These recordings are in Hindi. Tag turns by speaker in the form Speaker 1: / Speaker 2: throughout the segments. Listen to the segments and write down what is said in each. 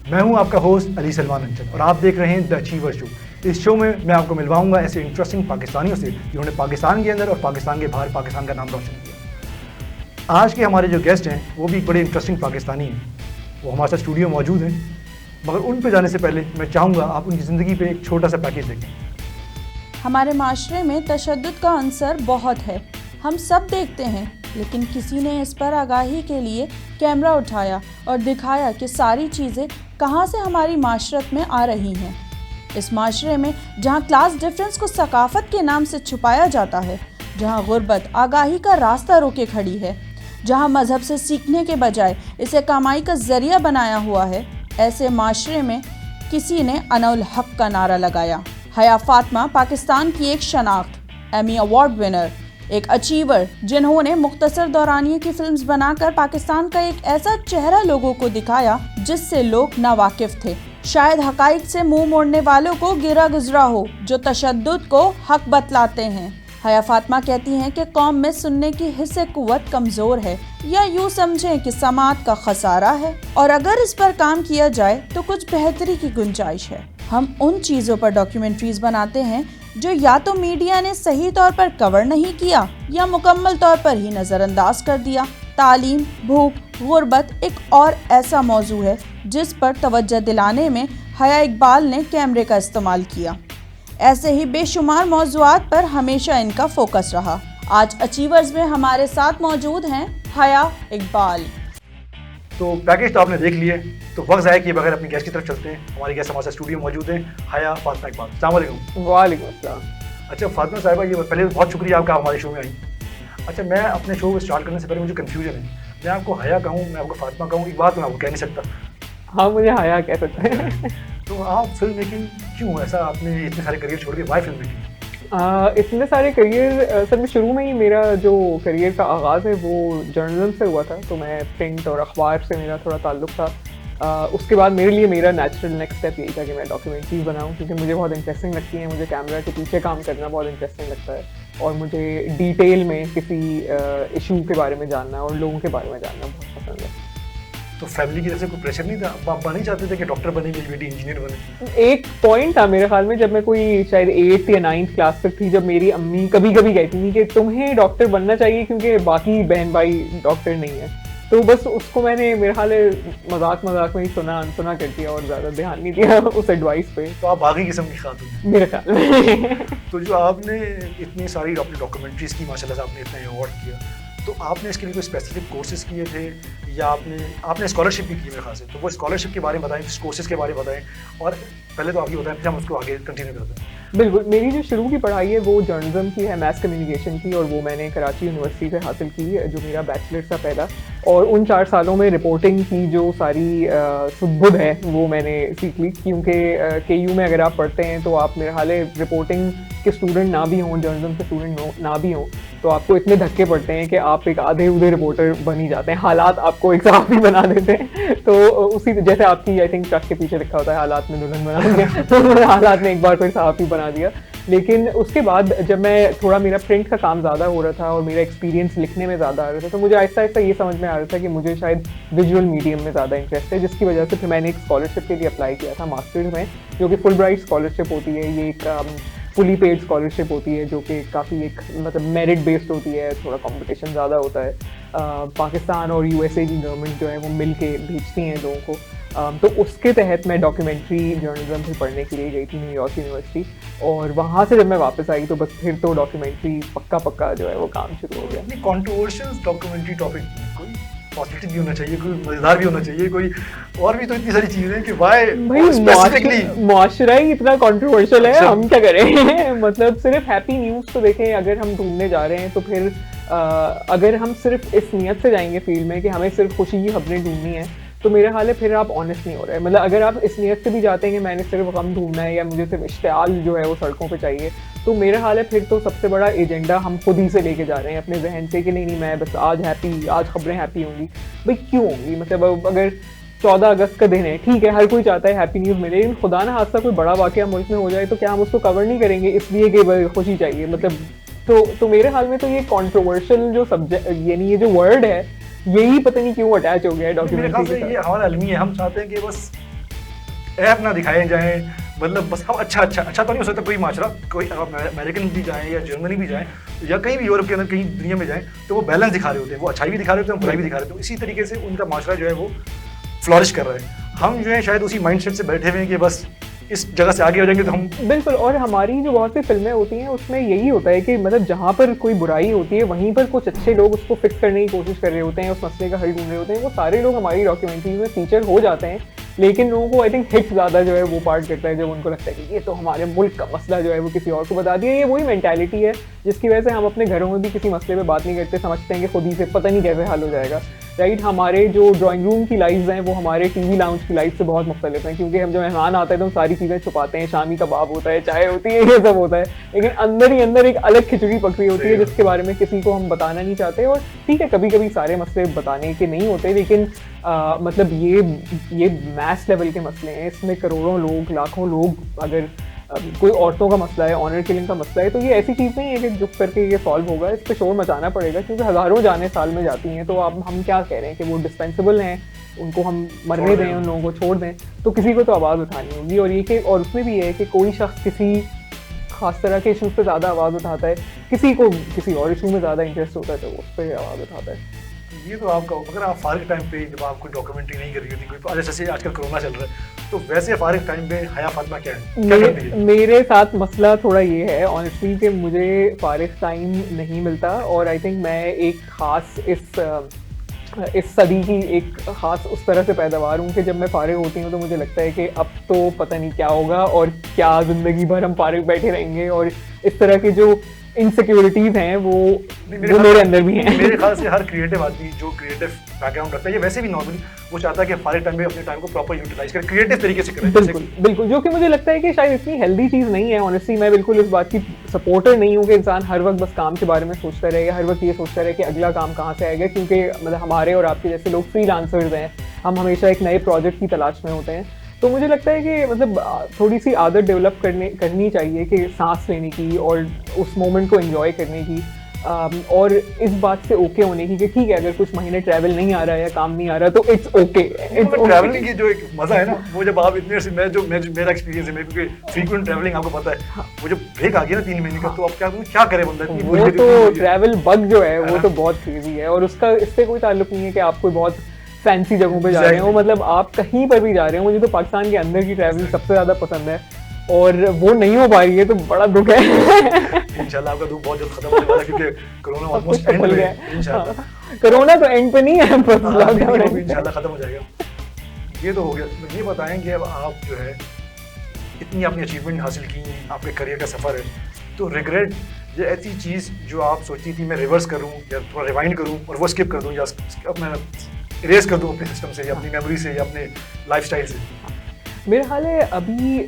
Speaker 1: मैं हूं आपका होस्ट अली सलमान अंचल और आप देख रहे हैं द अचीवर शो। इस शो में मैं आपको मिलवाऊंगा ऐसे इंटरेस्टिंग पाकिस्तानियों से जिन्होंने पाकिस्तान के अंदर और पाकिस्तान के बाहर पाकिस्तान का नाम रोशन किया। आज के हमारे जो गेस्ट हैं वो भी बड़े इंटरेस्टिंग पाकिस्तानी हैं। वो हमारे साथ स्टूडियो मौजूद हैं, मगर उन पे जाने से पहले मैं चाहूँगा आप उनकी ज़िंदगी पे एक छोटा सा पैकेज देखें।
Speaker 2: हमारे माशरे में तशद्दुद का अंसर बहुत है, हम सब देखते हैं, लेकिन किसी ने इस पर आगाही के लिए कैमरा उठाया और दिखाया कि सारी चीज़ें कहाँ से हमारी माशरत में आ रही हैं। इस माशरे में जहाँ क्लास डिफरेंस को सकाफत के नाम से छुपाया जाता है, जहाँ गुर्बत आगाही का रास्ता रोके खड़ी है, जहाँ मज़हब से सीखने के बजाय इसे कमाई का ज़रिया बनाया हुआ है, ऐसे माशरे में किसी ने अनउल हक का नारा लगाया। हया फातिमा पाकिस्तान की एक शनाख्त, एमी अवार्ड विनर, एक अचीवर जिन्होंने मुख्तसर दौरानिये की फिल्म्स बनाकर पाकिस्तान का एक ऐसा चेहरा लोगों को दिखाया जिससे लोग नावाकिफ थे। शायद हकाइक से मुंह मोड़ने वालों को गिरा गुजरा हो जो तशद्दुद को हक बतलाते हैं। हया फातिमा कहती हैं कि कौम में सुनने की हिस्से कुव्वत कमज़ोर है, या यूँ समझें कि समात का खसारा है, और अगर इस पर काम किया जाए तो कुछ बेहतरी की गुंजाइश है। हम उन चीज़ों पर डॉक्यूमेंट्रीज़ बनाते हैं जो या तो मीडिया ने सही तौर पर कवर नहीं किया या मुकम्मल तौर पर ही नज़रअंदाज कर दिया। तालीम, भूख, गुर्बत एक और ऐसा मौजू है जिस पर तवज्जो दिलाने में हया इकबाल ने कैमरे का इस्तेमाल किया। ऐसे ही बेशुमार मौज़ूआत पर हमेशा इनका फोकस रहा। आज अचीवर्स में हमारे साथ मौजूद हैं हया इकबाल।
Speaker 1: तो पैकेज तो आपने देख लिए, तो वक्त ज़ाया किए बगैर अपनी गेस्ट की तरफ चलते हैं। हमारी गेस्ट हमारे साथ स्टूडियो मौजूद हैं, हया फातिमा इकबाल। अस्सलाम वालेकुम।
Speaker 3: वालेकुम अस्सलाम।
Speaker 1: अच्छा फातिमा साहिबा, ये पहले बहुत शुक्रिया आपका हमारे शो में आई। अच्छा, मैं अपने शो को स्टार्ट करने से पहले मुझे कन्फ्यूजन है, मैं आपको हया कहूँ, मैं आपको फातिमा कहूँ, एक बात मैं आपको कह नहीं सकता।
Speaker 3: हाँ, मुझे हया कह सकते हैं।
Speaker 1: तो आप फिल्म मेकिंग क्यों, ऐसा आपने इतने सारे करियर छोड़ के वाई फिल्म मेकिंग?
Speaker 3: इतने सारे करियर, सर में शुरू में ही मेरा जो करियर का आगाज़ है वो जर्नलिज्म से हुआ था। तो मैं प्रिंट और अखबार से मेरा थोड़ा ताल्लुक़ था। उसके बाद मेरे लिए मेरा नेचुरल नेक्स्ट स्टेप यही था कि मैं डॉक्यूमेंट्रीज बनाऊं, क्योंकि मुझे बहुत इंटरेस्टिंग लगती है। मुझे कैमरा के पीछे काम करना बहुत इंटरेस्टिंग लगता है और मुझे डिटेल में किसी इशू के बारे में जानना और लोगों के बारे में जानना बहुत पसंद है।
Speaker 1: तो फैमिली की तरफ से कोई प्रेशर नहीं था? आप नहीं चाहते थे कि डॉक्टर बने, मेरी बेटी इंजीनियर बने?
Speaker 3: एक पॉइंट था मेरे ख्याल में, जब मैं कोई शायद 8th या 9th क्लास तक थी, जब मेरी अम्मी कभी कभी कहती थी कि तुम्हें डॉक्टर बनना चाहिए क्योंकि बाकी बहन भाई डॉक्टर नहीं है। तो बस उसको मैंने मेरे ख्याल मजाक में ही सुना अनसुना कर दिया और ज़्यादा ध्यान नहीं दिया उस एडवाइस पे।
Speaker 1: तो आप बाकी किस्म की खातून हैं
Speaker 3: मेरे ख्याल में।
Speaker 1: तो जो आपने इतनी सारी अपनी डॉक्यूमेंट्रीज की, माशाल्लाह से आपने इतना अवार्ड किया, तो आपने इसके लिए कोई स्पेसिफिक कोर्सेज किए थे या आपने स्कॉलरशिप भी की मेरे ख्याल से? तो वो स्कॉलरशिप के बारे में बताएं, कोर्सेज के बारे में बताएं, और पहले तो आप ये बताएं फिर हम उसको आगे कंटिन्यू करते हैं।
Speaker 3: बिल्कुल, मेरी जो शुरू की पढ़ाई है वो जर्नलिज्म की है, मैस कम्युनिकेशन की, और वो मैंने कराची यूनिवर्सिटी से हासिल की, जो मेरा बैचलर था पहला। और उन 4 सालों में रिपोर्टिंग की जो सारी सुबुध है वो मैंने सीख ली, क्योंकि KU में अगर आप पढ़ते हैं तो आप मेरे हाल रिपोर्टिंग के स्टूडेंट ना भी हों, जर्नलिज्म के स्टूडेंट ना भी हों, तो आपको इतने धक्के पड़ते हैं कि आप एक आधे रिपोर्टर बन ही जाते हैं। हालात आपको एक साहब ही बना देते हैं। तो उसी जैसे आपकी आई थिंक ट्रक के पीछे लिखा होता है हालात में दुल्हन बना दिया, तो हालात ने एक बार कोई साहब ही बना दिया। लेकिन उसके बाद जब मैं थोड़ा, मेरा प्रिंट का काम ज़्यादा हो रहा था और मेरा एक्सपीरियंस लिखने में ज़्यादा आ रहा था, तो मुझे आहिस्ता आहिस्ता ये समझ में आ रहा था कि मुझे शायद विजुअल मीडियम में ज़्यादा इंटरेस्ट है, जिसकी वजह से फिर मैंने एक स्कॉलरशिप के लिए अप्लाई किया था मास्टर्स में, जो कि फुलब्राइट स्कॉलरशिप होती है। ये एक फुली पेड स्कॉलरशिप होती है जो कि काफ़ी एक मतलब मेरिट बेस्ड होती है, थोड़ा कंपटीशन ज़्यादा होता है। पाकिस्तान और USA की गवर्नमेंट जो है वो मिल के भेजती हैं लोगों को। तो उसके तहत मैं डॉक्यूमेंट्री जर्नलिज्म भी पढ़ने के लिए गई थी न्यूयॉर्क यूनिवर्सिटी, और वहाँ से जब मैं वापस आई तो बस फिर तो डॉक्यूमेंट्री पक्का जो है वो काम शुरू हो गया।
Speaker 1: नहीं, कॉन्ट्रोवर्शियल डॉक्यूमेंट्री टॉपिक, कोई पॉजिटिव भी होना चाहिए, कोई मजेदार भी होना चाहिए, कोई और भी तो इतनी सारी चीज़ें हैं कि वाई स्पेसिफिकली
Speaker 3: मुआशरा ही इतना कॉन्ट्रोवर्शियल है।
Speaker 1: अच्छा।
Speaker 3: हम क्या करें मतलब सिर्फ हैप्पी न्यूज़ तो देखें अगर हम ढूंढने जा रहे हैं, तो फिर अगर हम सिर्फ इस नियत से जाएंगे फील्ड में कि हमें सिर्फ खुशी की खबरें ढूंढनी है, तो मेरा हाल है फिर आप ऑनेस्ट नहीं हो रहे हैं। मतलब अगर आप इस नियत से भी जाते हैं कि मैंने सिर्फ गम ढूंढना है या मुझे सिर्फ इश्तियाल जो है वो सड़कों पे चाहिए, तो मेरा हाल है फिर तो सबसे बड़ा एजेंडा हम खुद ही से लेके जा रहे हैं अपने जहन से कि नहीं मैं बस आज खबरें हैप्पी होंगी। भाई क्यों होंगी? मतलब अगर 14 अगस्त का दिन है, ठीक है, हर कोई चाहता है हैप्पी न्यूज़ मिले, लेकिन खुदा ना हादसा कोई बड़ा वाकया मुल्क में हो जाए तो क्या हम उसको कवर नहीं करेंगे इसलिए कि खुशी चाहिए? मतलब तो मेरे हाल में तो ये कंट्रोवर्शियल जो सब्जेक्ट यानी ये जो वर्ड है यही पता नहीं क्यों अटैच हो गया है डॉक्यूमेंट्री के साथ।
Speaker 1: ये हमारा अलमी है, हम चाहते हैं कि बस ऐप ना दिखाए जाएं, मतलब बस हम अच्छा तो नहीं हो सकता कोई माशरा, कोई अमेरिकन भी जाएं या जर्मनी भी जाएं या कहीं भी यूरोप के अंदर कहीं दुनिया में जाएं, तो वो बैलेंस दिखा रहे होते हैं, वो अच्छाई भी दिखा रहे होते हैं, बुराई भी दिखा रहे होते हैं। इसी तरीके से उनका माशरा जो है वो फ्लॉरिश कर रहा है। हम जो है शायद उसी माइंडसेट से बैठे हुए हैं कि बस इस जगह से आगे हो जाएंगे तो हम।
Speaker 3: बिल्कुल, और हमारी जो बहुत सी फिल्में होती हैं उसमें यही होता है कि मतलब जहाँ पर कोई बुराई होती है वहीं पर कुछ अच्छे लोग उसको फिक्स करने की कोशिश कर रहे होते हैं, उस मसले का हल ढूंढ रहे होते हैं। वो सारे लोग हमारी डॉक्यूमेंट्रीज में फीचर हो जाते हैं, लेकिन लोगों को आई थिंक हिट ज़्यादा जो है वो पार्ट करता है जब उनको लगता है कि ये तो हमारे मुल्क का मसला जो है वो किसी और को बता दिया। ये वही मेंटालिटी है जिसकी वजह से हम अपने घरों में भी किसी मसले पे बात नहीं करते, समझते हैं कि खुद ही से पता नहीं कैसे हल हो जाएगा, राइट। हमारे जो ड्राइंग रूम की लाइफ्स हैं वो हमारे टीवी लाउंज की लाइफ से बहुत मुख्तलिफ हैं, क्योंकि हम जो मेहमान आते हैं तो हम सारी चीज़ें छुपाते हैं, शामी कबाब होता है, चाय होती है, ये सब होता है, लेकिन अंदर ही अंदर एक अलग खिचड़ी पक रही होती है जिसके बारे में किसी को हम बताना नहीं चाहते। और ठीक है, कभी कभी सारे मसले बताने के नहीं होते, लेकिन मतलब ये मैस लेवल के मसले हैं, इसमें करोड़ों लोग, लाखों लोग, अगर कोई औरतों का मसला है, ऑनर किलिंग का मसला है, तो ये ऐसी चीज़ नहीं है कि झुक करके ये सॉल्व होगा। इस पर शोर मचाना पड़ेगा, क्योंकि हज़ारों जानें साल में जाती हैं। तो अब हम क्या कह रहे हैं कि वो डिस्पेंसेबल हैं, उनको हम मरने दें, उन लोगों को छोड़ दें, तो किसी को तो आवाज़ उठानी होगी। और ये कि और उसमें भी ये है कि कोई शख्स किसी खास तरह के इशूज़ पे ज़्यादा आवाज़ उठाता है, किसी को किसी और इशू में ज़्यादा इंटरेस्ट होता है तो उस पर आवाज़ उठाता है।
Speaker 1: ये तो आपका, अगर आप फारिग टाइम पे जब आप कोई डॉक्यूमेंट्री नहीं कर रही होती, कोई जैसे आजकल कोरोना चल रहा है, तो वैसे फारिग टाइम पे हया फातिमा क्या है, क्या करती है?
Speaker 3: मेरे साथ मसला थोड़ा ये है ऑनेस्टली कि मुझे फारिग टाइम नहीं मिलता, और आई थिंक मैं एक ख़ास इस सदी की एक ख़ास उस तरह से पैदावार हूँ कि जब मैं फारिग होती हूँ तो मुझे लगता है कि अब तो पता नहीं क्या होगा और क्या ज़िंदगी भर हम फारिग बैठे रहेंगे, और इस तरह के जो इनसिक्योरिटीज हैं वो मेरे अंदर भी हैं।
Speaker 1: मेरे ख्याल से हर क्रिएटिव आदमी जो क्रिएटिव बैकग्राउंड रखता है, ये वैसे भी नॉर्मली वो चाहता है कि फारिग टाइम में अपने टाइम को प्रॉपर यूटिलाइज करे, क्रिएटिव तरीके से करे।
Speaker 3: बिल्कुल, जो कि मुझे लगता है कि शायद इतनी हेल्दी चीज़ नहीं है। ऑनेस्टली मैं बिल्कुल इस बात की सपोर्टर नहीं हूँ कि इंसान हर वक्त बस काम के बारे में सोचता रहे, हर वक्त ये सोचता रहे कि अगला काम कहाँ से आएगा, क्योंकि मतलब हमारे और आपके जैसे लोग फ्रीलांसर्स हैं, हम हमेशा एक नए प्रोजेक्ट की तलाश में होते हैं। तो मुझे लगता है कि मतलब थोड़ी सी आदत डेवलप करनी चाहिए कि सांस लेने की और उस मोमेंट को एंजॉय करने की, और इस बात से ओके होने की कि ठीक है अगर कुछ महीने ट्रैवल नहीं आ रहा है या काम नहीं आ रहा तो इट्स ओके।
Speaker 1: ट्रैवलिंग की जो एक मजा है ना, वो जब आप इतने से मेरा एक्सपीरियंस है, क्योंकि फ्रीक्वेंट ट्रैवलिंग आपको पता है, वो जब ब्रेक आ गया ना 3 महीने का, तो अब क्या करे बंदा।
Speaker 3: वो तो ट्रैवल बग जो है वो तो बहुत क्रेजी है, और उसका इससे कोई ताल्लुक नहीं है कि आप कोई बहुत फैंसी जगहों पे जा रहे हो, मतलब आप कहीं पर भी जा रहे हो। मुझे तो पाकिस्तान के अंदर की ट्रैवलिंग सबसे ज़्यादा पसंद है, और वो नहीं हो पा रही है तो बड़ा दुख है।
Speaker 1: इंशाल्लाह आपका दुख बहुत जल्द खत्म होने वाला है, क्योंकि कोरोना ऑलमोस्ट एंड पे है इंशाल्लाह।
Speaker 3: कोरोना तो एंड पे नहीं है, बस लॉकडाउन है,
Speaker 1: इंशाल्लाह खत्म हो जाएगा। ये तो हो गया। तो ये बताएं कि अब आप जो है इतनी अपनी अचीवमेंट हासिल की, आपके करियर का सफ़र है, तो रिग्रेट ये ऐसी चीज़ जो आप सोचती थी मैं रिवर्स करूँ या थोड़ा रिवाइंड करूँ और वो स्किप कर दूँ, या मैं इरेज कर दूँ अपने सिस्टम से या अपनी मेमोरी से या अपने लाइफस्टाइल से?
Speaker 3: मेरा ख्याल है अभी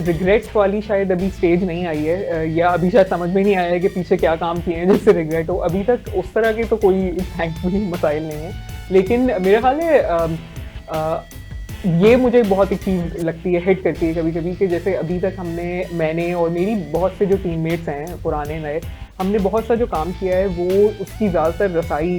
Speaker 3: रिग्रेट वाली शायद अभी स्टेज नहीं आई है, या अभी शायद समझ में नहीं आया है कि पीछे क्या काम किए हैं जिससे रिग्रेट हो। अभी तक उस तरह के तो कोई थैंकफुली मसाइल नहीं है, लेकिन मेरा ख्याल है ये मुझे बहुत एक चीज़ लगती है, हिट करती है कभी कभी, कि जैसे अभी तक मैंने और मेरी बहुत से जो टीममेट्स हैं पुराने नए, हमने बहुत सा जो काम किया है वो उसकी ज़्यादातर रसाई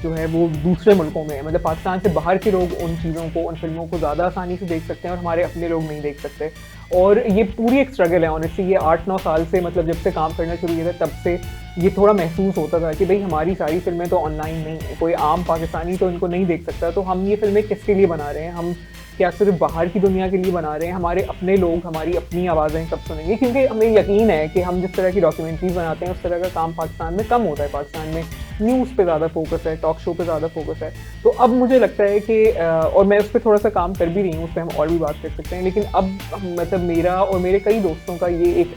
Speaker 3: जो है वो दूसरे मुल्कों में है। मतलब पाकिस्तान से बाहर के लोग उन चीज़ों को, उन फिल्मों को ज़्यादा आसानी से देख सकते हैं और हमारे अपने लोग नहीं देख सकते। और ये पूरी एक स्ट्रगल है ऑनेस्टली। ये 8-9 साल से, मतलब जब से काम करना शुरू किया था तब से ये थोड़ा महसूस होता था कि भाई हमारी सारी फिल्में तो ऑनलाइन नहीं है, कोई आम पाकिस्तानी तो इनको नहीं देख सकता, तो हम ये फिल्में किसके लिए बना रहे हैं, हम क्या सिर्फ बाहर की दुनिया के लिए बना रहे हैं, हमारे अपने लोग हमारी अपनी आवाज़ें कब सुनेंगे? क्योंकि हमें यकीन है कि हम जिस तरह की डॉक्यूमेंट्रीज बनाते हैं उस तरह का काम पाकिस्तान में कम होता है। पाकिस्तान में न्यूज़ पे ज़्यादा फोकस है, टॉक शो पे ज़्यादा फोकस है। तो अब मुझे लगता है कि और मैं उस पर थोड़ा सा काम कर भी रही हूँ, उस पर हम और भी बात कर सकते हैं, लेकिन अब मतलब मेरा और मेरे कई दोस्तों का ये एक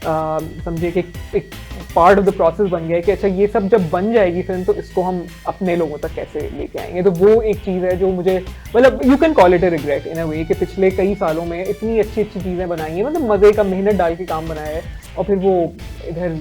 Speaker 3: समझिए कि एक पार्ट ऑफ द प्रोसेस बन गया है कि अच्छा ये सब जब बन जाएगी फिल्म तो इसको हम अपने लोगों तक कैसे लेके आएंगे। तो वो एक चीज़ है जो मुझे, मतलब you can call it a regret in a way, कि पिछले कई सालों में इतनी अच्छी अच्छी चीज़ें बनाई हैं, मतलब मज़े का मेहनत डाल के काम बनाया है, और फिर वो इधर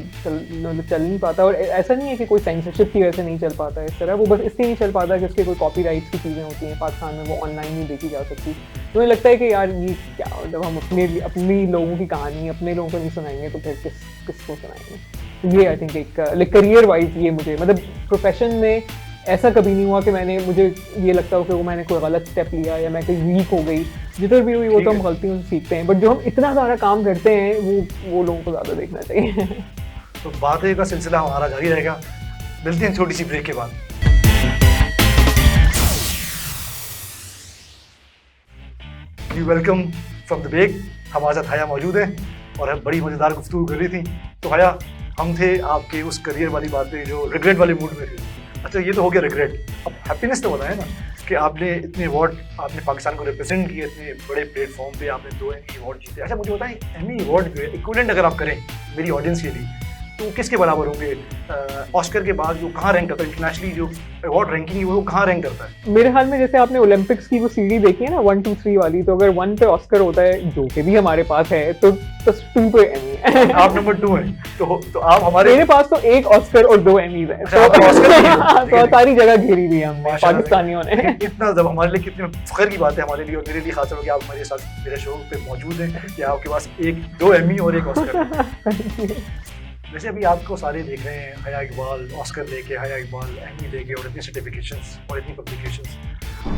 Speaker 3: चल नहीं पाता। और ऐसा नहीं है कि कोई सेंसरशिप की वजह से नहीं चल पाता है इस तरह, वो बस इसलिए नहीं चल पाता कि उसके कोई कॉपीराइट्स की चीज़ें होती हैं पाकिस्तान में, वो ऑनलाइन नहीं देखी जा सकती। तो मुझे लगता है कि यार ये क्या, मतलब हम अपनी लोगों की कहानी अपने लोगों को नहीं सुनाएंगे तो फिर किसको सुनाएंगे। ये आई थिंक एक करियर वाइज ये मुझे, मतलब प्रोफेशन में ऐसा कभी नहीं हुआ कि मुझे ये लगता हो कि वो मैंने कोई गलत स्टेप लिया या मैं कहीं वीक हो गई जिधर भी हुई वो
Speaker 1: ठीक
Speaker 3: तो
Speaker 1: है।
Speaker 3: हम गलतियों से सीखते हैं, बट जो हम इतना सारा काम करते हैं वो लोगों को ज़्यादा देखना चाहिए।
Speaker 1: तो बातें का सिलसिला हमारा जारी रहेगा। मिलते हैं छोटी सी ब्रेक के बाद। You welcome from the break. हमारे साथ हया मौजूद है और हम बड़ी मज़ेदार गुफ्तगू कर रही थी। तो हया, हम थे आपके उस करियर वाली बातें जो रिग्रेट वाले मूड में थे। अच्छा, ये तो हो गया रिग्रेट, अब हैप्पीनेस तो बताया ना कि आपने इतने अवार्ड, आपने पाकिस्तान को रिप्रेजेंट किए इतने बड़े प्लेटफॉर्म पे, आपने 2 एमी अवार्ड जीते। अच्छा, मुझे बताएं एमी अवार्ड जो है इक्विवेलेंट अगर आप करें मेरी ऑडियंस के लिए तो किसके बराबर होंगे? ऑस्कर के बाद जो कहाँ रैंक करता है इंटरनेशनली, जो अवार्ड रैंकिंग है वो कहाँ रैंक करता है?
Speaker 3: मेरे ख्याल में जैसे आपने ओलंपिक्स की वो सीढ़ी देखी है ना 1 2 3 वाली, तो अगर 1 पे ऑस्कर होता है जो कि भी हमारे पास है, तो 2 पे एमी है।
Speaker 1: आप नंबर 2 हैं, तो आप हमारे
Speaker 3: मेरे पास तो 1 ऑस्कर और 2 एमीज हैं।
Speaker 1: अच्छा, आपको ऑस्कर भी है।
Speaker 3: तो सारी जगह घेरी हुई है हमने
Speaker 1: माशाल्लाह।
Speaker 3: पाकिस्तानियों ने।
Speaker 1: लेकिन इतना जब हमारे लिए कितने फख्र की बात है हमारे लिए और मेरे लिए, खासतौर पर कि आप हमारे साथ मेरे शो पे मौजूद हैं कि आपके पास 2 एमी और 1 ऑस्कर। वैसे अभी आपको सारे देख रहे हैं, हया इकबाल ऑस्कर लेके, हया इकबाल एमी लेके और इतनी सर्टिफिकेशंस और इतनी पब्लिकेशंस,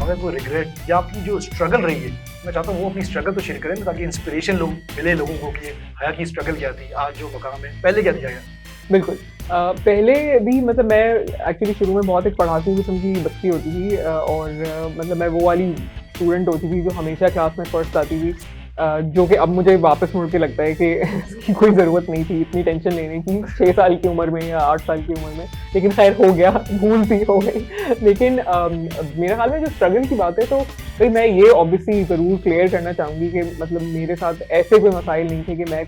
Speaker 1: मगर कोई रिग्रेट या आपकी जो स्ट्रगल रही है, मैं चाहता हूँ वो अपनी स्ट्रगल तो शेयर करें ताकि इंस्पिरेशन मिले लोगों को कि हया की स्ट्रगल क्या थी, आज जो मकाम है, पहले क्या दिया गया?
Speaker 3: बिल्कुल। पहले भी मतलब मैं एक्चुअली शुरू में बहुत एक पढ़ाकू किस्म की बच्ची होती थी, और मतलब मैं वो वाली स्टूडेंट होती थी जो हमेशा क्लास में फर्स्ट आती थी, जो कि अब मुझे वापस मुड़ के लगता है कि इसकी कोई ज़रूरत नहीं थी इतनी टेंशन लेने की 6 साल की उम्र में या 8 साल की उम्र में, लेकिन खैर हो गया, भूल सी हो गई। लेकिन मेरे ख्याल में जो स्ट्रगल की बात है, तो भाई मैं ये ऑब्वियसली ज़रूर क्लियर करना चाहूँगी कि मतलब मेरे साथ ऐसे कोई मसाइल नहीं थे कि मैं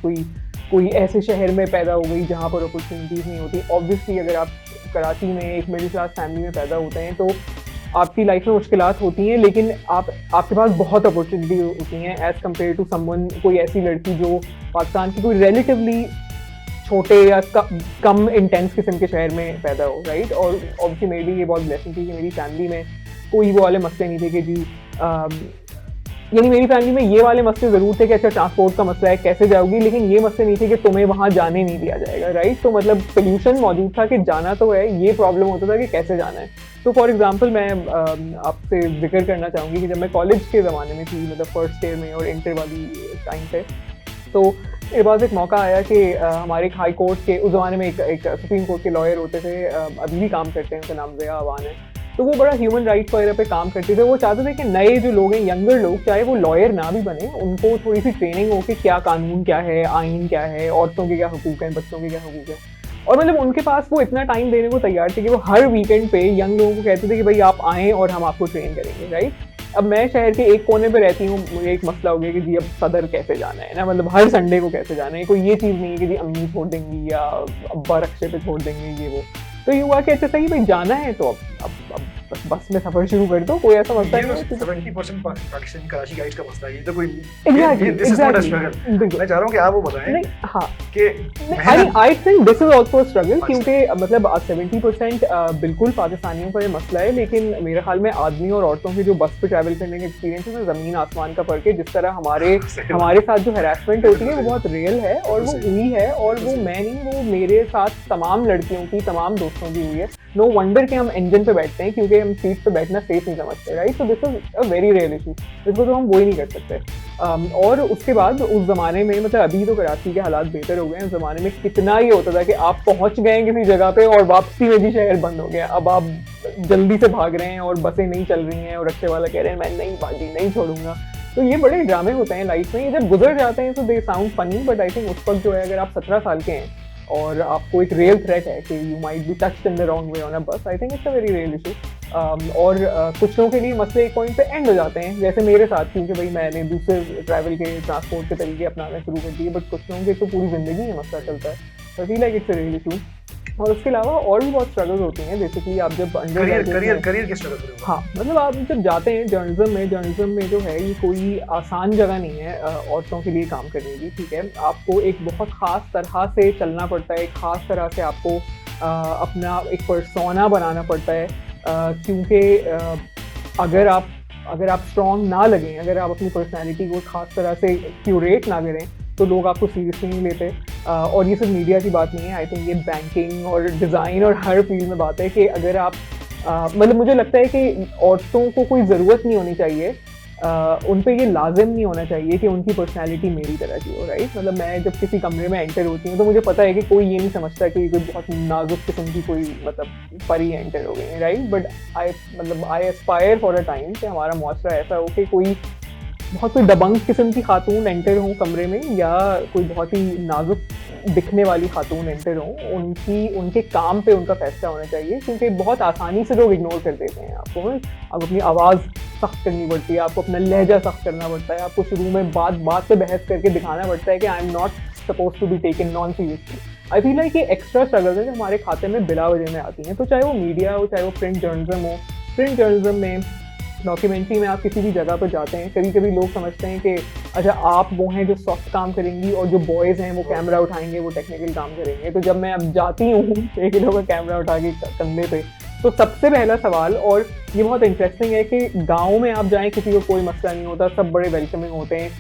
Speaker 3: कोई ऐसे शहर में पैदा हो गई जहाँ पर अपॉर्चुनिटीज़ नहीं होती। ऑब्वियसली अगर आप कराची में एक मिडिल क्लास फैमिली में पैदा होते हैं तो आपकी लाइफ में मुश्किलात होती हैं, लेकिन आपके पास बहुत अपॉर्चुनिटी होती हैं एज़ कम्पेयर टू समवन, कोई ऐसी लड़की जो पाकिस्तान की कोई रिलेटिवली छोटे या कम इंटेंस किस्म के शहर में पैदा हो, राइट। और ऑब्वियसली मेरे लिए ये बहुत ब्लेसिंग थी कि मेरी फैमिली में कोई वो वाले मसले नहीं थे कि जी यानी मेरी फैमिली में ये वाले मसले ज़रूर थे कि अच्छा ट्रांसपोर्ट का मसला है कैसे जाओगी, लेकिन ये मसले नहीं थे कि तुम्हें वहाँ जाने नहीं दिया जाएगा, राइट। तो मतलब सोल्यूशन मौजूद था कि जाना तो है, ये प्रॉब्लम होता था कि कैसे जाना है। तो फॉर एग्जांपल मैं आपसे जिक्र करना चाहूँगी कि जब मैं कॉलेज के ज़माने में थी, मतलब फर्स्ट ईयर में और इंटर वाली टाइम पे, तो मेरे पास एक मौका आया कि हमारे एक हाई कोर्ट के, उस ज़माने में एक सुप्रीम कोर्ट के लॉयर होते थे, अभी भी काम करते हैं, उनका नाम ज़िया अवान है। तो वो बड़ा ह्यूमन राइट्स वगैरह पे काम करते थे। वो चाहते थे कि नए जो लोग हैं, यंगर लोग, चाहे वो लॉयर ना भी बने, उनको थोड़ी सी ट्रेनिंग हो कि क्या कानून क्या है, आइन क्या है, औरतों के क्या हुकूक हैं, बच्चों के क्या हुकूक हैं। और मतलब उनके पास वो इतना टाइम देने को तैयार थे कि वो हर वीकेंड पे यंग लोगों को कहते थे कि भाई आप आएँ और हम आपको ट्रेन करेंगे, राइट। अब मैं शहर के एक कोने पे रहती हूँ, मुझे एक मसला हो गया कि जी अब सदर कैसे जाना है ना, मतलब हर संडे को कैसे जाना है। कोई ये चीज़ नहीं है कि जी अम्मी छोड़ देंगी या अब्बा रक्शे पे छोड़ देंगे, ये वो। तो ये हुआ कि अच्छा सही भाई जाना है तो अब बस में सफ़र शुरू कर दो, कोई ऐसा मसला नहीं है।
Speaker 1: 70% पाकिस्तानी कराची गाइड्स का मसला है, ये तो कोई
Speaker 3: Exactly,
Speaker 1: this is not a
Speaker 3: exactly.
Speaker 1: struggle।
Speaker 3: बिल्कुल।
Speaker 1: मैं चाह रहा हूँ कि आप वो बताएं
Speaker 3: नहीं, हाँ,
Speaker 1: कि
Speaker 3: I think this is also struggle, क्योंकि मतलब 70% बिल्कुल पाकिस्तानियों का ये मसला है, लेकिन मेरे ख्याल में आदमी और औरतों के जो बस पे ट्रैवल करने के एक्सपीरियंस है, ज़मीन आसमान का फ़र्क है। जिस तरह हमारे साथ जो हरासमेंट होती है वो बहुत रियल है और वो हुई है, और वो मैं नहीं, वो मेरे साथ तमाम लड़कियों की, तमाम दोस्तों की हुई है। नो वंडर कि हम इंजन पे बैठते हैं क्योंकि हम सीट पे बैठना सेफ नहीं समझते, right. So this is a very real issue, इसको तो हम वो ही नहीं कर सकते। और उसके बाद उस ज़माने में, मतलब अभी तो कराची के हालात बेहतर हो गए हैं, उस ज़माने में कितना ये होता था कि आप पहुंच गए किसी जगह पे और वापसी में भी शहर बंद हो गया। अब आप जल्दी से भाग रहे हैं और बसें नहीं चल रही हैं और रिक्शे वाला कह रहे हैं मैं नहीं भागी, नहीं छोड़ूंगा। तो ये बड़े ड्रामे होते हैं लाइफ में, ये जब गुजर जाते हैं तो they sound funny, but I think उस वक्त जो है, अगर आप 17 साल के हैं और आपको एक रियल थ्रेट है कि you might be touched in the wrong way on a bus, I think it's a very real issue. और कुछ लोगों के लिए मसले एक पॉइंट पे एंड हो जाते हैं, jैसे मेरे साथ, क्योंकि भाई मैंने दूसरे ट्रैवल के ट्रांसपोर्ट के तरीके अपनाना शुरू कर दिए, बट कुछ लोगों के तो पूरी ज़िंदगी में मसला चलता है। आई feel like it's a real issue. और उसके अलावा और भी बहुत स्ट्रगल्स होती हैं, बेसिकली आप जब
Speaker 1: करियर के स्ट्रगल करें।
Speaker 3: हाँ, मतलब आप जब जाते हैं जर्नलिज्म में जो है, ये कोई आसान जगह नहीं है औरतों के लिए काम करने की, ठीक है। आपको एक बहुत ख़ास तरह से चलना पड़ता है, एक ख़ास तरह से आपको अपना एक पर्सोना बनाना पड़ता है, क्योंकि अगर आप स्ट्रॉन्ग ना लगें, अगर आप अपनी पर्सनैलिटी को ख़ास तरह से क्यूरेट ना करें, तो लोग आपको सीरियसली नहीं लेते। और ये सिर्फ मीडिया की बात नहीं है, आई थिंक ये बैंकिंग और डिज़ाइन और हर फील्ड में बात है कि अगर आप मतलब मुझे लगता है कि औरतों को कोई ज़रूरत नहीं होनी चाहिए उन पे ये लाजिम नहीं होना चाहिए कि उनकी पर्सनैलिटी मेरी तरह की हो, राइट। मतलब मैं जब किसी कमरे में एंटर होती हूँ तो मुझे पता है कि कोई ये नहीं समझता कि कोई बहुत नाजुक किस्म की कोई मतलब परी एंटर हो गई है, right. But I Aspire for a time कि हमारा मुआशरा ऐसा हो कि कोई बहुत कोई दबंग किस्म की खातून एंटर हो कमरे में, या कोई बहुत ही नाजुक दिखने वाली खातून एंटर हो, उनके काम पे उनका फैसला होना चाहिए, क्योंकि बहुत आसानी से लोग इग्नोर कर देते हैं आपको। अब अपनी आवाज़ सख्त करनी पड़ती है, आपको अपना लहजा सख्त करना पड़ता है, आपको शुरू में बात पे बहस करके दिखाना पड़ता है कि I am not suppose to be taken non seriously. I feel like ये एक्स्ट्रा स्ट्रगल्स हैं जो हमारे खाते में बिला वजह में आती हैं। तो चाहे वो मीडिया हो, चाहे वो प्रिंट जर्नलिज्म हो, प्रिंट जर्नलिज्म में, डॉक्यूमेंट्री में आप किसी भी जगह पर जाते हैं, कभी कभी लोग समझते हैं कि अच्छा आप वो हैं जो सॉफ्ट काम करेंगी और जो बॉयज़ हैं वो कैमरा उठाएंगे, वो टेक्निकल काम करेंगे। तो जब मैं अब जाती हूँ 1 किलो का कैमरा उठा के कंधे पे, तो सबसे पहला सवाल, और ये बहुत इंटरेस्टिंग है कि गाँव में आप जाएँ किसी को कोई मसला नहीं होता, सब बड़े वेलकमिंग होते हैं।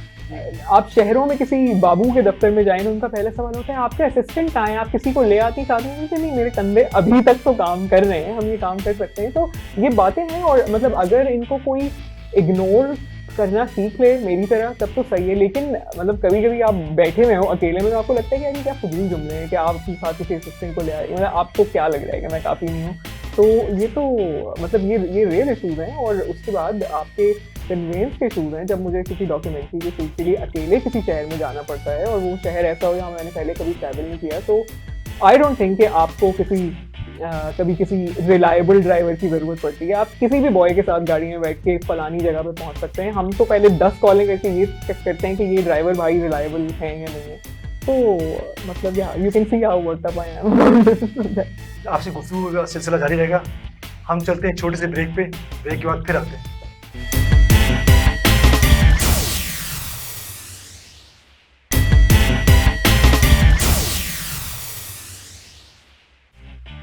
Speaker 3: आप शहरों में किसी बाबू के दफ्तर में जाएं तो उनका पहला सवाल होता है आपके असिस्टेंट कहाँ हैं, आप किसी को ले आती साथ में? नहीं, मेरे कंधे अभी तक तो काम कर रहे हैं, हम ये काम कर सकते हैं। तो ये बातें हैं, और मतलब अगर इनको कोई इग्नोर करना सीख ले मेरी तरह तब तो सही है। लेकिन मतलब कभी कभी आप बैठे हुए हो अकेले में तो आपको लगता है कि यार क्या फजूल जुमले हैं कि आप अपने साथ किसी असिस्टेंट को ले आए, मतलब आपको क्या लग रहा है कि मैं काफ़ी नहीं हूँ। तो ये तो मतलब ये रियल इशूज़ हैं। और उसके बाद आपके कन्वेंस के इशूज़ हैं। जब मुझे किसी डॉक्यूमेंट्री के शूट के लिए अकेले किसी शहर में जाना पड़ता है, और वो शहर ऐसा हो जहाँ मैंने पहले कभी ट्रैवल नहीं किया, तो आई डोंट थिंक कि आपको कभी किसी रिलायबल ड्राइवर की ज़रूरत पड़ती है। आप किसी भी बॉय के साथ गाड़ी में बैठ के फलानी जगह पे पहुंच सकते हैं। हम तो पहले 10 कॉलें करके ये चेक करते हैं कि ये ड्राइवर भाई रिलायबल है या नहीं है। तो मतलब you can see how worked up I am.
Speaker 1: आपसे गुफ्तगू का सिलसिला जारी रहेगा। हम चलते हैं छोटे से ब्रेक पे, ब्रेक के बाद फिर आते हैं।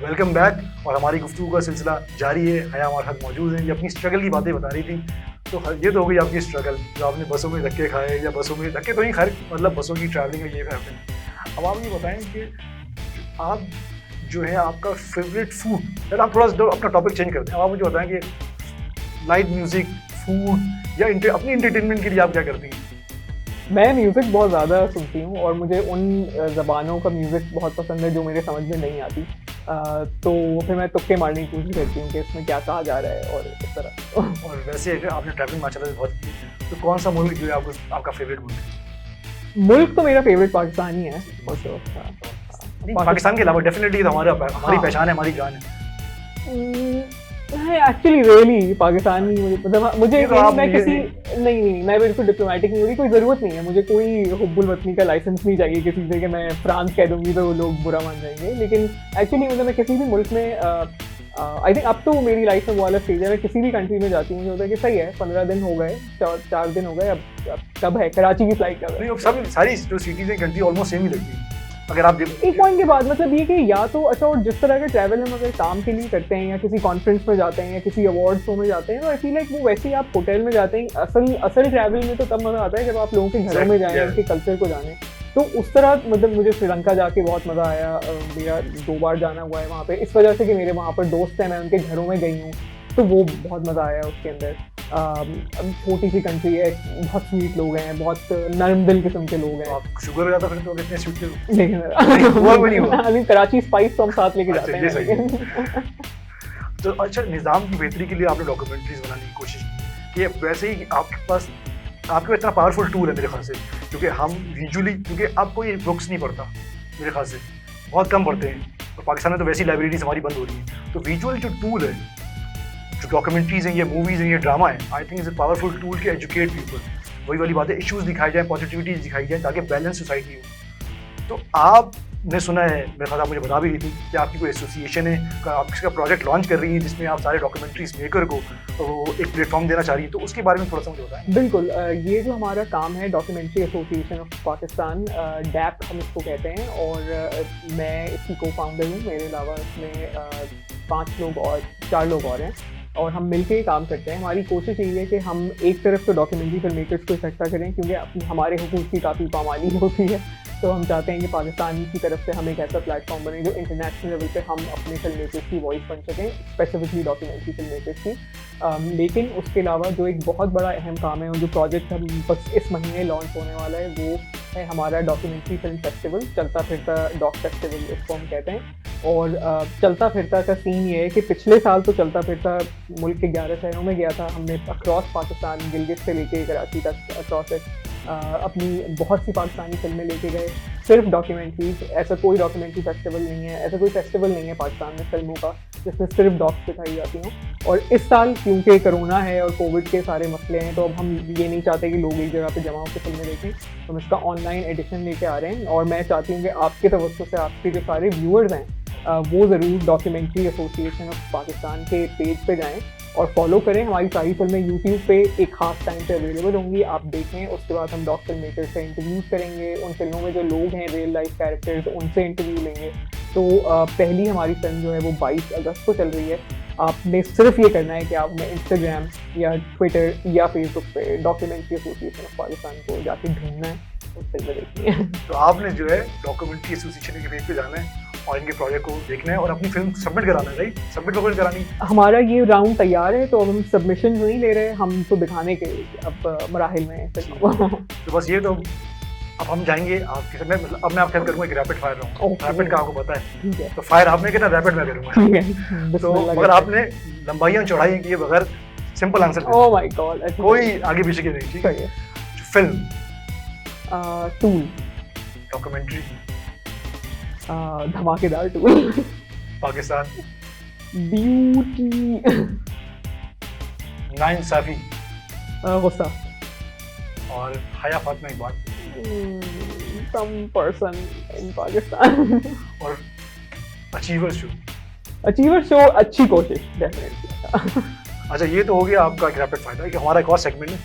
Speaker 1: Welcome back. और हमारी गुफ्तगू का सिलसिला जारी है। हया हमारे साथ मौजूद हैं, ये अपनी स्ट्रगल की बातें बता रही थी। तो ये तो हो गई आपकी स्ट्रगल, जो आपने बसों में धक्के खाए, या बसों में धक्के तो नहीं खैर, मतलब बसों की ट्रैवलिंग में ये फैमिली। अब आप ये बताएं कि आप जो है आपका फेवरेट फूड, यार आप थोड़ा सा अपना टॉपिक चेंज करते हैं। अब आप मुझे बताएं कि लाइट म्यूज़िक, फूड, या अपनी इंटरटेनमेंट के लिए आप क्या करती हैं?
Speaker 3: मैं म्यूज़िक बहुत ज़्यादा सुनती हूँ, और मुझे उन ज़बानों का म्यूज़िक बहुत पसंद है जो मेरे समझ में नहीं आती। तो फिर मैं तुक्के मारने की कोशिश करती हूँ कि इसमें क्या कहा जा रहा है और इस तरह।
Speaker 1: और वैसे आपने ट्रैवलिंग माशाल्लाह से बहुत की, तो कौन सा मुल्क जो है आपका फेवरेट मुल्क है?
Speaker 3: मुल्क तो मेरा फेवरेट पाकिस्तान ही है।
Speaker 1: पाकिस्तान के अलावा डेफिनेटली तो हमारी पहचान है, हमारी जान है।
Speaker 3: एक्चुअली रियली पाकिस्तान ही मुझे
Speaker 1: तो
Speaker 3: मैं किसी नहीं मैं बिल्कुल डिप्लोमेटिक नहीं हो रही, कोई ज़रूरत नहीं है मुझे कोई हुब्बुल वतनी का लाइसेंस नहीं चाहिए किसी से कि मैं फ्रांस कह दूंगी तो लोग बुरा मान जाएंगे। लेकिन एक्चुअली मतलब मैं किसी भी मुल्क में आई थिंक अब तो मेरी लाइफ में वो वाला स्टेज है, मैं किसी भी कंट्री में जाती हूँ मुझे होता है कि सही है 15 दिन हो गए, 4 दिन हो गए, अब कब है कराची की फ्लाइट कब है।
Speaker 1: सब सारी जो सिटीज़ हैं कंट्री ऑलमोस्ट सेम ही लगती है। अगर आप
Speaker 3: एक पॉइंट के बाद मतलब ये कि या तो अच्छा, और जिस तरह का ट्रैवल हम अगर काम के लिए करते हैं या किसी कॉन्फ्रेंस में जाते हैं या किसी अवार्ड शो में जाते हैं, तो आई फील लाइक वो वैसे ही आप होटल में जाते हैं। असल ट्रैवल में तो तब मज़ा आता है जब आप लोगों के घरों में जाएं, उनके कल्चर को जानें। तो उस तरह मतलब मुझे श्रीलंका जाके बहुत मज़ा आया। मेरा 2 बार जाना हुआ है वहाँ पे, इस वजह से कि मेरे वहाँ पर दोस्त हैं, मैं उनके घरों में गई हूँ, तो वो बहुत मज़ा आया उसके अंदर। छोटी सी कंट्री है, बहुत स्वीट लोग हैं, बहुत नरम दिल किस्म के लोग हैं।
Speaker 1: आप शुगर हो जाता फिर तो कितने स्वीट थे?
Speaker 3: नहीं, कराची स्पाइस तो हम साथ लेके जाते हैं।
Speaker 1: तो अच्छा, निज़ाम की बेहतरी के लिए आपने डॉक्यूमेंट्रीज बनाने की कोशिश की कि वैसे ही आपके पास इतना पावरफुल टूल है मेरे ख्याल से, क्योंकि हम यूजुअली क्योंकि आप कोई बुक्स नहीं पढ़ता मेरे ख्याल से, बहुत कम पढ़ते हैं, और पाकिस्तान में तो वैसी लाइब्रेरीज हमारी बंद हो रही हैं। तो विजुअल जो टूल है, जो डॉक्यूमेंट्रीज हैं, ये मूवीज़ हैं, ये ड्रामा है, I think is a powerful tool के एजुकेट पीपल। वही वाली बात है, इश्यूज़ दिखाई जाए, पॉजिटिविटीज़ दिखाई जाए, ताकि बैलेंस सोसाइटी हो। तो आपने सुना है, मेरे ख्याल आप मुझे बता भी रही थी कि आपकी कोई एसोसिएशन है, आप इसका प्रोजेक्ट लॉन्च कर रही है जिसमें आप सारे डॉक्यूमेंट्रीज मेकर को एक प्लेटफॉर्म देना चाह रही है, तो उसके बारे में थोड़ा सा मुझे बताएं।
Speaker 3: बिल्कुल, ये जो हमारा काम है documentary association of Pakistan, DAP हम इसको कहते हैं, और मैं इसकी को फाउंडर हूँ। मेरे अलावा इसमें 5 लोग और 4 लोग और हैं, और हम मिलके काम करते हैं। हमारी कोशिश यही है कि हम एक तरफ तो डॉक्यूमेंट्री फिल्म मेकर्स को इकट्ठा करें, क्योंकि हमारे हुकूक की काफ़ी पामाली होती है, तो हम चाहते हैं कि पाकिस्तान की तरफ से हम एक ऐसा प्लेटफॉर्म बने जो इंटरनेशनल लेवल पे हम अपने फिल्म मेकर्स की वॉइस बन सकें, स्पेसिफिकली डॉक्यूमेंट्री फिल्म मेकर्स की। लेकिन उसके अलावा जो एक बहुत बड़ा अहम काम है और जो प्रोजेक्ट हम बस इस महीने लॉन्च होने वाला है वो है हमारा डॉक्यूमेंट्री फिल्म फेस्टिवल, चलता फिरता डॉक फेस्टिवल इसको हम कहते हैं। और चलता फिरता का सीन ये है कि पिछले साल तो चलता फिरता मुल्क के 11 शहरों में गया था। हमने अक्रॉस पाकिस्तान, गिलगित से लेके कराची तक अक्रॉस अपनी बहुत सी पाकिस्तानी फिल्में लेके गए, सिर्फ डॉक्यूमेंट्रीज। ऐसा कोई डॉक्यूमेंट्री फेस्टिवल नहीं है, ऐसा कोई फेस्टिवल नहीं है पाकिस्तान में फिल्मों का जिसमें सिर्फ डॉक्स दिखाई जाती हों। और इस साल क्योंकि कोरोना है और कोविड के सारे मसले हैं, तो अब हम ये नहीं चाहते कि लोग एक जगह पे जमा होकर फिल्में देखें, तो हम इसका ऑनलाइन एडिशन लेके आ रहे हैं। और मैं चाहती हूँ कि आपके तवज्जो से आपके जो सारे व्यूअर्स हैं वो ज़रूर डॉक्यूमेंट्री एसोसिएशन ऑफ पाकिस्तान के पेज पे जाएं और फॉलो करें। हमारी सारी फिल्में यूट्यूब पे एक खास टाइम पे अवेलेबल होंगी, आप देखें। उसके बाद हम डॉक्टर मेकर से इंटरव्यूज़ करेंगे, उन फिल्मों में जो लोग हैं रियल लाइफ कैरेक्टर्स उनसे इंटरव्यू लेंगे। तो पहली हमारी फिल्म जो है वो 22 अगस्त को चल रही है। आपने सिर्फ ये करना है कि आप हमें इंस्टाग्राम या ट्विटर या फेसबुक पे डॉक्यूमेंट्री एसोसिएशन ऑफ पाकिस्तान को जाके ढूंढना है और फिल्में देखनी है।
Speaker 1: तो आपने जो है डॉक्यूमेंट्री एसोसिएशन के पेज पे जाना है और इनके प्रोजेक्ट को देखना है और अपनी फिल्म सबमिट कराना है, राइट? सबमिट करानी है।
Speaker 3: हमारा ये राउंड तैयार है, तो अब हम सबमिशन नहीं ले रहे, हम तो दिखाने के अब मराहिल में हैं फिल्म को।
Speaker 1: तो बस ये तो अब हम जाएंगे आपके साथ। अब मैं आपके साथ करूँगा एक रैपिड फायर राउंड। रैपिड का आपको पता है,
Speaker 3: ठीक है,
Speaker 1: तो फायर आपने कितना, रैपिड मैं करूँगा।
Speaker 3: ठीक है।
Speaker 1: तो मगर आपने लंबाइयाँ चौड़ाई की बगैर simple answer
Speaker 3: oh my God,
Speaker 1: कोई आगे पीछे की नहीं, ठीक है? फिल्म,
Speaker 3: टूल,
Speaker 1: डॉक्यूमेंट्री,
Speaker 3: धमाकेदार टूल,
Speaker 1: पाकिस्तान,
Speaker 3: ब्यूटी,
Speaker 1: नाइंसाफी
Speaker 3: गुस्सा,
Speaker 1: और हया Fatima Iqbal,
Speaker 3: some person in Pakistan,
Speaker 1: और अचीवर शो।
Speaker 3: अचीवर शो अच्छी कोशिश डेफिनेटली।
Speaker 1: अच्छा, ये तो हो गया आपका एक रैपिड फायर। कि हमारा एक और सेगमेंट है,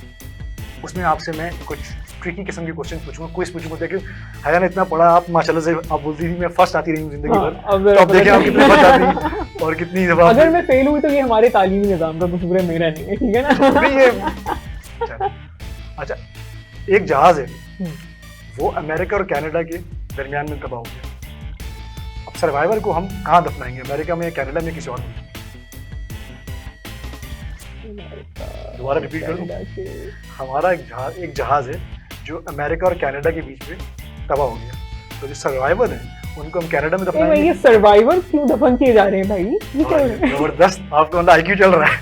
Speaker 1: उसमें आपसे मैं कुछ ट्रिकी किस्म के क्वेश्चन पूछूंगा, क्विज पूछूंगा। देखिए हया ने इतना पढ़ा, आप माशाल्लाह से आप बोलती थी मैं फर्स्ट आती रही हूँ जिंदगी भर, तो अब देखिए आप कितनी फर्स्ट आती और कितनी जवाब।
Speaker 3: अगर मैं फेल हुई तो ये हमारे तालीमी निज़ाम का कसूर है, मेरा नहीं है, ठीक है ना?
Speaker 1: नहीं ये अच्छा, एक जहाज है वो अमेरिका और कनाडा के दरमियान में तबाह हो गया। अब सर्वाइवर को हम कहाँ दफनाएंगे, अमेरिका में, कनाडा में, किसी और में? दोबारा रिपीट कर दूं, हमारा एक जहाज है जो अमेरिका और कनाडा के बीच में तबाह हो गया, तो जो सर्वाइवर है उनको हम कनाडा में दफनाएंगे।
Speaker 3: ये सर्वाइवर क्यों दफन किए जा रहे हैं भाई? ये क्या
Speaker 1: जबरदस्त, आपको अंदर आईक्यू चल रहा है।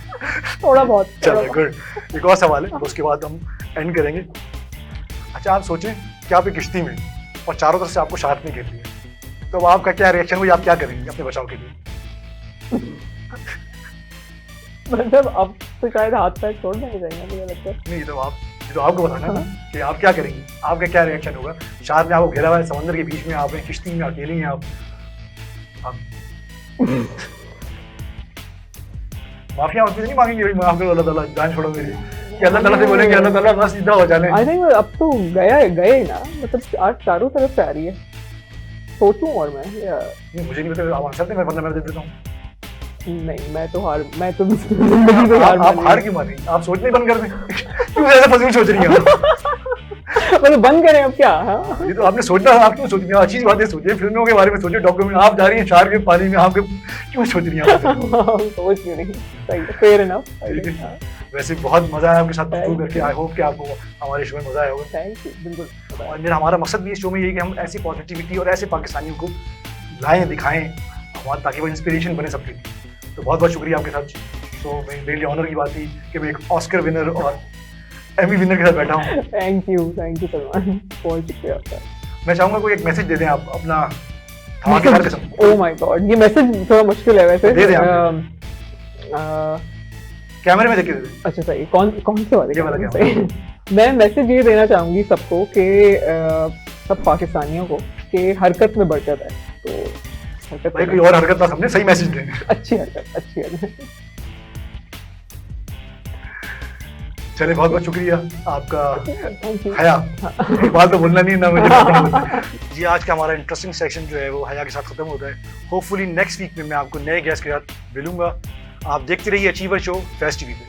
Speaker 3: थोड़ा बहुत
Speaker 1: चलो गुड। एक और सवाल है, उसके बाद हम एंड करेंगे। अच्छा, आप सोचें कि आप एक किश्ती में और चारों तरफ से आपको शार्क ने घेर लिया, तो आपका क्या रिएक्शन होगा, आप क्या करेंगे अपने बचाव के लिए?
Speaker 3: मतलब अब तो शायद हाथ पैर छोड़ने नहीं जाएंगे, मुझे लगता है।
Speaker 1: नहीं, तो आपको बताना है कि आप क्या करेंगे, आपका क्या रिएक्शन होगा। शार्क ने आपको घेरा हुआ है समंदर के बीच में, आप हैं किश्ती में, अकेले हैं आप माफिया आपसे नहीं मांगेंगे भाई, माफ करो अल्लाह ताला, जान छोड़ो मेरी, कि अल्लाह ताला से बोलेंगे अल्लाह ताला बस सीधा हो जाने।
Speaker 3: आई थिंक अब तो गए ना, मतलब आज चारों तरफ से आ रही है। सोचूं और मैं
Speaker 1: मुझे नहीं पता, आप आंसर दें, मैं दे देता हूँ।
Speaker 3: नहीं, मैं तो जिंदगी को
Speaker 1: आप हार क्यों मानी, आप सोचने बंद कर दें। क्यों ऐसे फजूल सोच रही हैं?
Speaker 3: मतलब बंद करें अब क्या? हाँ,
Speaker 1: ये तो आपने सोचना, आप क्यों सोच रही हैं? अच्छी बातें सोचिए, फिल्मों के बारे में सोचिए, डॉक्यूमेंट। आप जा रही हैं शार्क के पानी में, आपके क्यों सोच रही हैं?
Speaker 3: सोच क्यों नहीं, सही है, फेयर इनफ।
Speaker 1: वैसे बहुत मजा आया आपके साथ गुफ्तगू करके। आई होप कि आपको हमारे शो में मजा आया होगा।
Speaker 3: थैंक यू, बिल्कुल।
Speaker 1: और हमारा मकसद भी इस शो में यही कि हम ऐसी पॉजिटिविटी और ऐसे पाकिस्तानियों को लाएं, दिखाएं हमारे, ताकि वो इंस्पिरेशन बने सबके लिए। तो बहुत बहुत शुक्रिया आपके साथ शो में। मेरे लिए ऑनर की बात थी कि मैं एक ऑस्कर विनर और एमी विनर के साथ बैठा हूँ।
Speaker 3: थैंक यू सलमान, बहुत शुक्रिया आपका।
Speaker 1: मैं चाहूँगा कोई एक मैसेज दे दें आप अपना धमाकेदार किस्म।
Speaker 3: ओह माय गॉड, ये मैसेज थोड़ा मुश्किल है वैसे।
Speaker 1: दे दें कैमरे में देख के दे दें।
Speaker 3: अच्छा सही, कौन से वाले?
Speaker 1: ये वाला कैमरा।
Speaker 3: मैं मैसेज ये देना चाहूँगी सबको कि सब पाकिस्तानियों को कि हरकत में बरकत है, तो हरकत
Speaker 1: भाई कोई और हरकत ना समझे, सही मैसेज दें।
Speaker 3: अच्छी हरकत।
Speaker 1: चलिए, बहुत बहुत शुक्रिया आपका।
Speaker 3: Thank you.
Speaker 1: हया, एक बात तो बोलना नहीं ना मुझे। जी, आज का हमारा इंटरेस्टिंग सेक्शन जो है वो हया के साथ खत्म होता है। होपफुली नेक्स्ट वीक में मैं आपको नए गेस्ट के साथ मिलूंगा। आप देखते रहिए अचीवर शो फेस्ट टीवी पे।